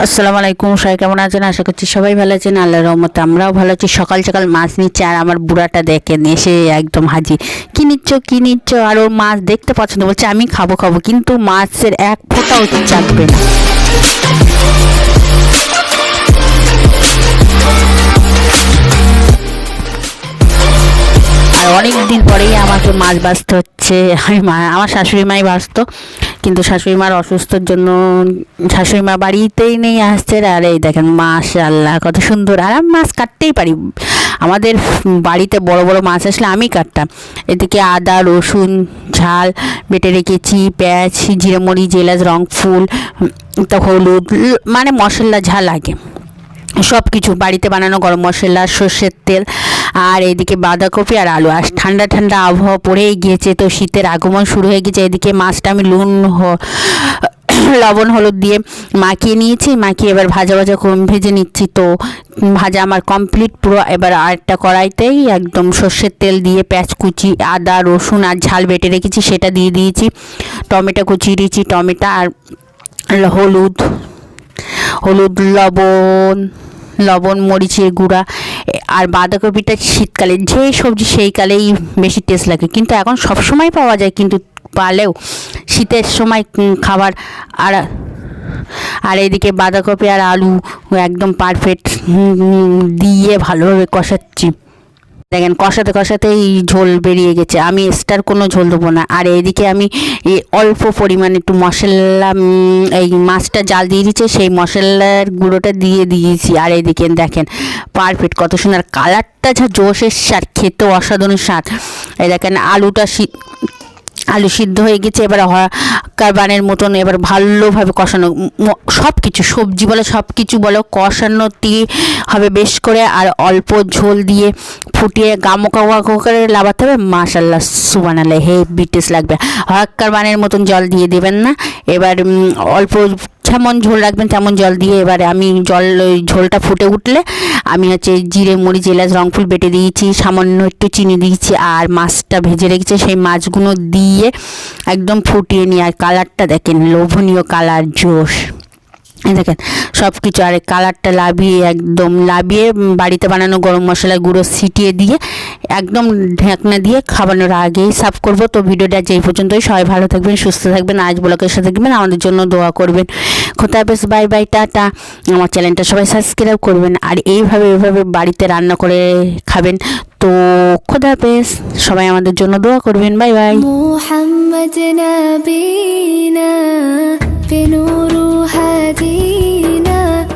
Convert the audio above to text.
আসসালামু আলাইকুম, সবাই কেমন আছেন? আশা করছি সবাই ভালো আছেন। আল্লাহর রহমতে আমরাও ভালো আছি। সকাল সকাল মাছ নিচ্ছে আর আমার বুড়াটা দেখেন এসে একদম হাজির। কি নিচ্ছ? আর ওর মাছ দেখতে পছন্দ, বলছে আমি খাবো কিন্তু মাছের এক ফোঁটাও চাকবে না। আর অনেক দিন পরেই আমাকে মাছ ভাজতে হচ্ছে। আমার শাশুড়ি মাই ভাজতো, কিন্তু শাশুড়ি মার অসুস্থর জন্য শাশুড়ি মা বাড়িতেই নেই, আসছে। আর এই দেখেন মাশাআল্লাহ কত সুন্দর। আর আমি মাছ কাটতেই পারি, আমাদের বাড়িতে বড় বড় মাছ আসলে আমি কাটতাম। এদিকে আদা রসুন ঝাল বেটে রেখেছি, পেঁয়াজ জিরে মরিচ এলাচ রং ফুল তো হলুদ, মানে মশলা ঝাল লাগে সব কিছু বাড়িতে বানানো, গরম মশলা সর্ষের তেল। আর এদিকে বাঁধাকপি আর আলু। আর ঠান্ডা ঠান্ডা আবহাওয়া পড়েই গিয়েছে, তো শীতের আগমন শুরু হয়ে গেছে। এদিকে মাছটা আমি লবণ হলুদ দিয়ে মাখিয়ে নিয়েছি, মাখিয়ে এবার ভাজা ভেজে নিচ্ছি। তো ভাজা আমার কমপ্লিট পুরো। এবার আরেকটা কড়াইতেই একদম সর্ষের তেল দিয়ে পেঁয়াজ কুচি আদা রসুন আর ঝাল বেটে রেখেছি সেটা দিয়ে দিয়েছি, টমেটো কুচিয়ে দিয়েছি, টমেটো আর হলুদ লবণ মরিচের গুঁড়া। আর বাঁধাকপিটা শীতকালে যে সবজি সেই কালেই বেশি টেস্ট লাগে, কিন্তু এখন সব সময় পাওয়া যায়, কিন্তু পালেও শীতের সময় খাবার। আর এদিকে বাঁধাকপি আর আলু একদম পারফেক্ট দিয়ে ভালোভাবে কষাচ্ছি। দেখেন কষাতেই ঝোল বেরিয়ে গেছে, আমি এক্সট্রা কোনো ঝোল দেবো না। আর এইদিকে আমি অল্প পরিমাণে একটু মশলা, এই মাছটা জাল দিয়ে দিচ্ছে সেই মশলার গুঁড়োটা দিয়ে দিয়েছি। আর এইদিকে দেখেন পারফেক্ট কত সুন্দর কালারটা, যা জোশের স্বাদ, খেতে অসাধারণ স্বাদ। এই দেখেন আলু সিদ্ধ হয়ে গেছে। এবার কারবানের মতন এবার ভালোভাবে কষানো, সব কিছু সবজি বলো সব কিছু বলো কষানোটি হবে বেশ করে। আর অল্প ঝোল দিয়ে ফুটিয়ে গামোকা করে লাগাতে হবে। মাশাআল্লাহ সুবহানাল্লাহ, হেভি টেস্ট লাগবে। কারবানের মতন জল দিয়ে দেবেন না। এবার অল্প যেমন ঝোল রাখবেন তেমন জল দিয়ে, এবারে আমি ওই ঝোলটা ফুটে উঠলে আমি জিরে মরিচ এলাচ রংফুল বেটে দিয়েছি, সামান্য একটু চিনি দিয়েছি, আর মাছটা ভেজে রেখেছি সেই মাছগুলো দিয়ে একদম ফুটিয়ে নিয়ে। আর কালারটা দেখেন লোভনীয় কালার, জোশ। দেখেন সব কিছু। আর কালারটা একদম লাভিয়ে বাড়িতে বানানো গরম মশলা গুঁড়ো ছিটিয়ে দিয়ে একদম ঢাকনা দিয়ে খাবানোর আগেই সার্ভ করবো। তো ভিডিওটা যেই পর্যন্তই, সবাই ভালো থাকবেন সুস্থ থাকবেন, আজ ব্লগের সাথে থাকবেন, আমাদের জন্য দোয়া করবেন। খোদা হাফেজ, বাই বাই, টাটা। আমার চ্যানেলটা সবাই সাবস্ক্রাইব করবেন আর এইভাবে বাড়িতে রান্না করে খাবেন। তো খোদা হাফেজ, সবাই আমাদের জন্য দোয়া করবেন। Bye bye. মুহাম্মদ নবীনা বিনুরু হাদি